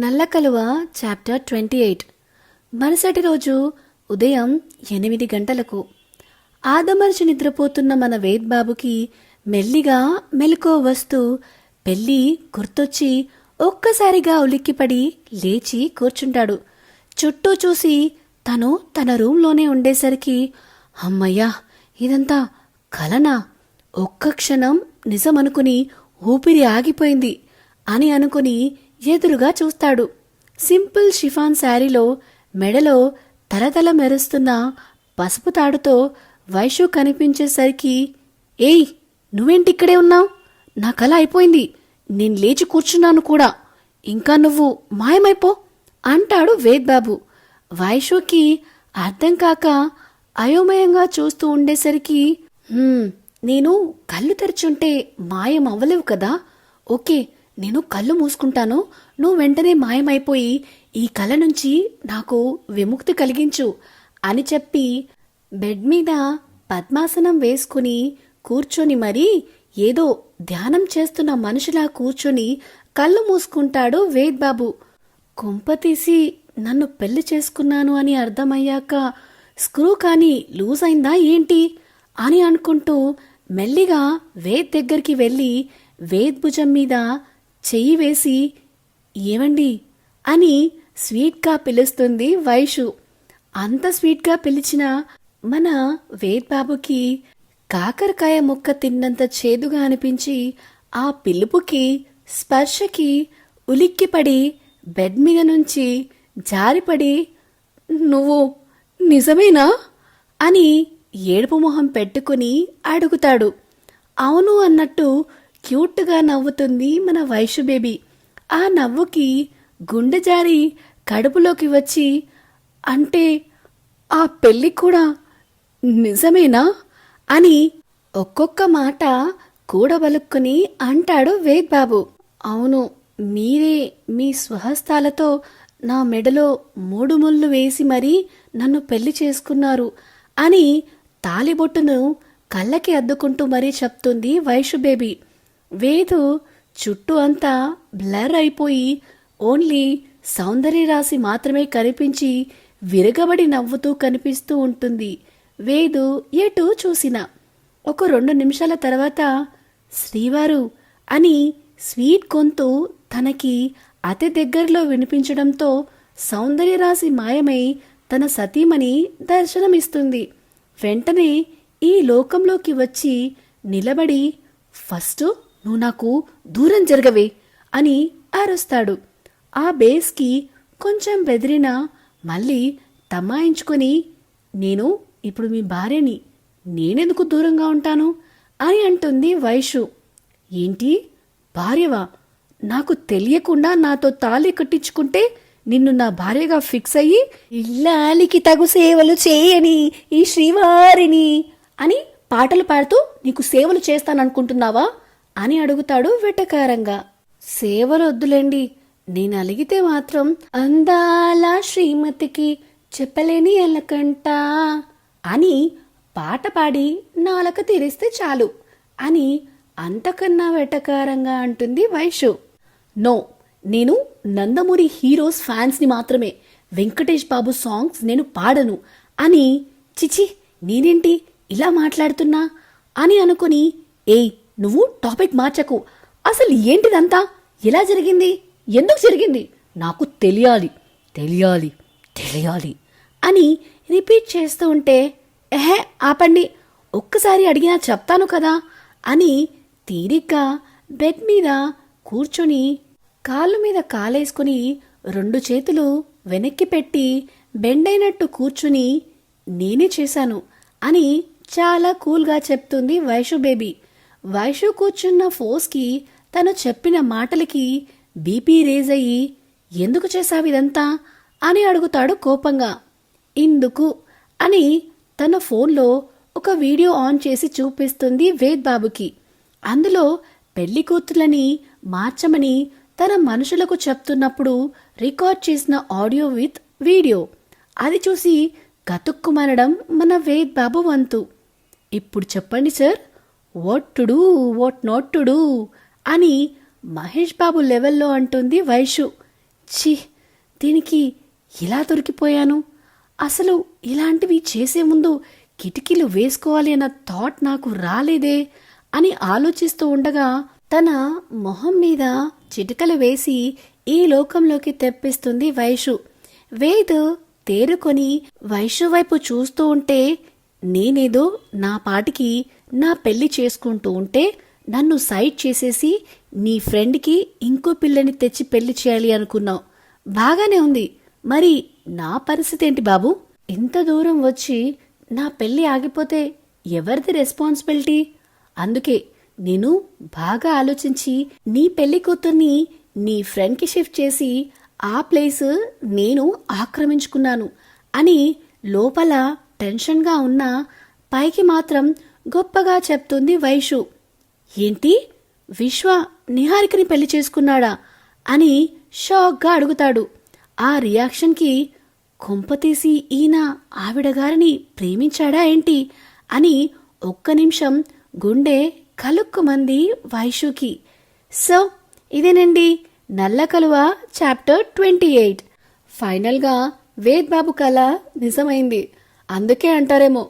నల్లకలువ chapter 28. మరుసటి రోజు ఉదయం 8 గంటలకు ఆదమర్చి నిద్రపోతున్న మన వేద్ బాబుకి మెల్లిగా మెలకువ వస్తూ పెళ్ళి గుర్తొచ్చి ఒక్కసారిగా ఉలిక్కిపడి లేచి కూర్చుంటాడు. చుట్టూ చూసి తను తన రూంలోనే ఉండేసరికి అమ్మయ్యా, ఇదంతా కలనా? ఒక్క క్షణం నిజమనుకుని ఊపిరి ఆగిపోయింది అని అనుకుని ఎదురుగా చూస్తాడు. సింపుల్ షిఫాన్ శారీలో మెడలో తలతల మెరుస్తున్న పసుపు తాడుతో వైషు కనిపించేసరికి, ఏయ్, నువ్వేంటిక్కడే ఉన్నావు? నా కల అయిపోయింది, నేను లేచి కూర్చున్నాను కూడా, ఇంకా నువ్వు మాయమైపో అంటాడు వేద్ బాబు. వైషుకి అర్థం కాక అయోమయంగా చూస్తూ ఉండేసరికి, నేను కళ్ళు తెరిచుంటే మాయం అవ్వలేవు కదా, ఓకే, నేను కళ్ళు మూసుకుంటాను, నువ్వు వెంటనే మాయమైపోయి ఈ కల నుంచి నాకు విముక్తి కలిగించు అని చెప్పి బెడ్ మీద పద్మాసనం వేసుకుని కూర్చొని మరీ ఏదో ధ్యానం చేస్తున్న మనిషిలా కూర్చొని కళ్ళు మూసుకుంటాడు వేద్ బాబు. కుంపతీసి నన్ను పెళ్లి చేసుకున్నాను అని అర్థమయ్యాక స్క్రూ కానీ లూజ్ అయిందా ఏంటి అని అనుకుంటూ మెల్లిగా వేద్ దగ్గరికి వెళ్ళి వేద్ భుజం మీద చెయ్యి వేసి, ఏవండి అని స్వీట్గా పిలుస్తుంది వైషు. అంత స్వీట్గా పిలిచిన మన వేద్ బాబుకి కాకరకాయ ముక్క తిన్నంత చేదుగా అనిపించి ఆ పిలుపుకి స్పర్శకి ఉలిక్కిపడి బెడ్ మీద నుంచి జారిపడి, నువ్వు నిజమేనా అని ఏడుపు మొహం పెట్టుకుని అడుగుతాడు. అవును అన్నట్టు క్యూట్గా నవ్వుతుంది మన వైషు బేబీ. ఆ నవ్వుకి గుండె జారి కడుపులోకి వచ్చి, అంటే ఆ పెళ్ళి కూడా నిజమేనా అని ఒక్కొక్క మాట కూడబలుక్కుని అంటాడు వేద్ బాబు. అవును, మీరే మీ స్వహస్తాలతో నా మెడలో 3 ముళ్ళు వేసి మరీ నన్ను పెళ్లి చేసుకున్నారు అని తాలిబొట్టును కళ్ళకి అద్దుకుంటూ మరీ చెప్తుంది వైషు బేబీ. వేదు చుట్టూ అంతా బ్లర్ అయిపోయి ఓన్లీ సౌందర్యరాశి మాత్రమే కనిపించి విరగబడి నవ్వుతూ కనిపిస్తూ ఉంటుంది. వేదు ఎటు చూసినా. ఒక 2 నిమిషాల తర్వాత, శ్రీవారు అని స్వీట్ గొంతు తనకి అతి దగ్గరలో వినిపించడంతో సౌందర్యరాశి మాయమై తన సతీమణి దర్శనమిస్తుంది. వెంటనే ఈ లోకంలోకి వచ్చి నిలబడి, ఫస్ట్ నువ్వు నాకు దూరం జరగవే అని అరుస్తాడు. ఆ బేస్కి కొంచెం బెదిరినా మళ్ళీ తమాయించుకొని, నేను ఇప్పుడు మీ భార్యని, నేనెందుకు దూరంగా ఉంటాను అని అంటుంది వైషు. ఏంటి భార్యవా? నాకు తెలియకుండా నాతో తాళి కట్టించుకుంటే నిన్ను నా భార్యగా ఫిక్స్ అయ్యి ఇల్లాలికి తగు సేవలు చేయని ఈ శ్రీవారిని అని పాటలు పాడుతూ నీకు సేవలు చేస్తాననుకుంటున్నావా అని అడుగుతాడు వెటకారంగా. సేవలు వద్దులేండి, నేను అలిగితే మాత్రం అందాల శ్రీమతికి చెప్పలేని ఎలకంట అని పాట పాడి నాలక తీరిస్తే చాలు అని అంతకన్నా వెటకారంగా అంటుంది వైషు. నో, నేను నందమూరి హీరోస్ ఫ్యాన్స్ని మాత్రమే, వెంకటేష్ బాబు సాంగ్స్ నేను పాడను అని. చిచి, నేనేంటి ఇలా మాట్లాడుతున్నా అని అనుకుని, ఏయ్ నువ్వు టాపిక్ మార్చకు, అసలు ఏంటిదంతా, ఎలా జరిగింది, ఎందుకు జరిగింది, నాకు తెలియాలి తెలియాలి తెలియాలి అని రిపీట్ చేస్తూ ఉంటే, ఎహే ఆపండి, ఒక్కసారి అడిగినా చెప్తాను కదా అని తీరిగ్గా బెడ్ మీద కూర్చొని కాళ్ళు మీద కాలేసుకుని 2 చేతులు వెనక్కి పెట్టి బెండైనట్టు కూర్చుని, నేనే చేశాను అని చాలా కూల్గా చెప్తుంది వైషు బేబీ. వైషు కూర్చున్న ఫోర్స్కి తను చెప్పిన మాటలకి బీపీ రేజ్ అయ్యి, ఎందుకు చేశావిదంతా అని అడుగుతాడు కోపంగా. ఇందుకు అని తన ఫోన్లో ఒక వీడియో ఆన్ చేసి చూపిస్తుంది వేద్ బాబుకి. అందులో పెళ్లి కూతుర్లని మార్చమని తన మనుషులకు చెప్తున్నప్పుడు రికార్డ్ చేసిన ఆడియో విత్ వీడియో. అది చూసి గతుక్కుమనడం మన వేద్ బాబు వంతు. ఇప్పుడు చెప్పండి sir, what to do, what not to do అని మహేష్ బాబు లెవెల్లో అంటుంది వైషు. ఛీ, దీనికి ఇలా దొరికిపోయాను. అసలు ఇలాంటివి చేసే ముందు కిటికీలు వేసుకోవాలి అన్న థాట్ నాకు రాలేదే అని ఆలోచిస్తూ ఉండగా తన మొహం మీద చిటికలు వేసి ఈ లోకంలోకి తెప్పిస్తుంది వైషు. వేద్ తేరుకొని వైషు వైపు చూస్తూ ఉంటే, నేనేదో నా పాటికి నా పెళ్లి చేసుకుంటూ ఉంటే నన్ను సైడ్ చేసేసి నీ ఫ్రెండ్కి ఇంకో పిల్లని తెచ్చి పెళ్లి చేయాలి అనుకున్నావు. బాగానే ఉంది, మరి నా పరిస్థితి ఏంటి బాబు? ఇంత దూరం వచ్చి నా పెళ్లి ఆగిపోతే ఎవరిది రెస్పాన్సిబిలిటీ? అందుకే నేను బాగా ఆలోచించి నీ పెళ్లి కూతుర్ని నీ ఫ్రెండ్కి షిఫ్ట్ చేసి ఆ ప్లేస్ నేను ఆక్రమించుకున్నాను అని లోపల టెన్షన్గా ఉన్నా పైకి మాత్రం గొప్పగా చెప్తుంది వైషు. ఏంటి, విశ్వ నిహారికని పెళ్లి చేసుకున్నాడా అని షాక్గా అడుగుతాడు. ఆ రియాక్షన్కి కొంపతీసి ఈయన ఆవిడగారిని ప్రేమించాడా ఏంటి అని ఒక్క నిమిషం గుండె కలుక్కుమంది వైషుకి. సో ఇదేనండి నల్ల కలువ చాప్టర్ 28. ఫైనల్గా వేద్ బాబు కళ నిజమైంది. అందుకే అంటారేమో,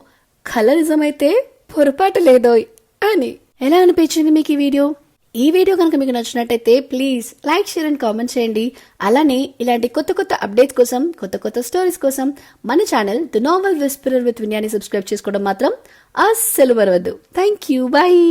కళ నిజమైతే పొరపాటు లేదోయ్ అని. ఎలా అనిపించింది మీకు ఈ వీడియో? ఈ వీడియో కనుక మీకు నచ్చినట్టయితే please like, share and comment చేయండి. అలానే ఇలాంటి కొత్త కొత్త అప్డేట్స్ కోసం, కొత్త కొత్త స్టోరీస్ కోసం మన channel The Novel Whisperer with Vinyani subscribe చేసుకోవడం మాత్రం అస్సలు మరవద్దు. Thank you, bye.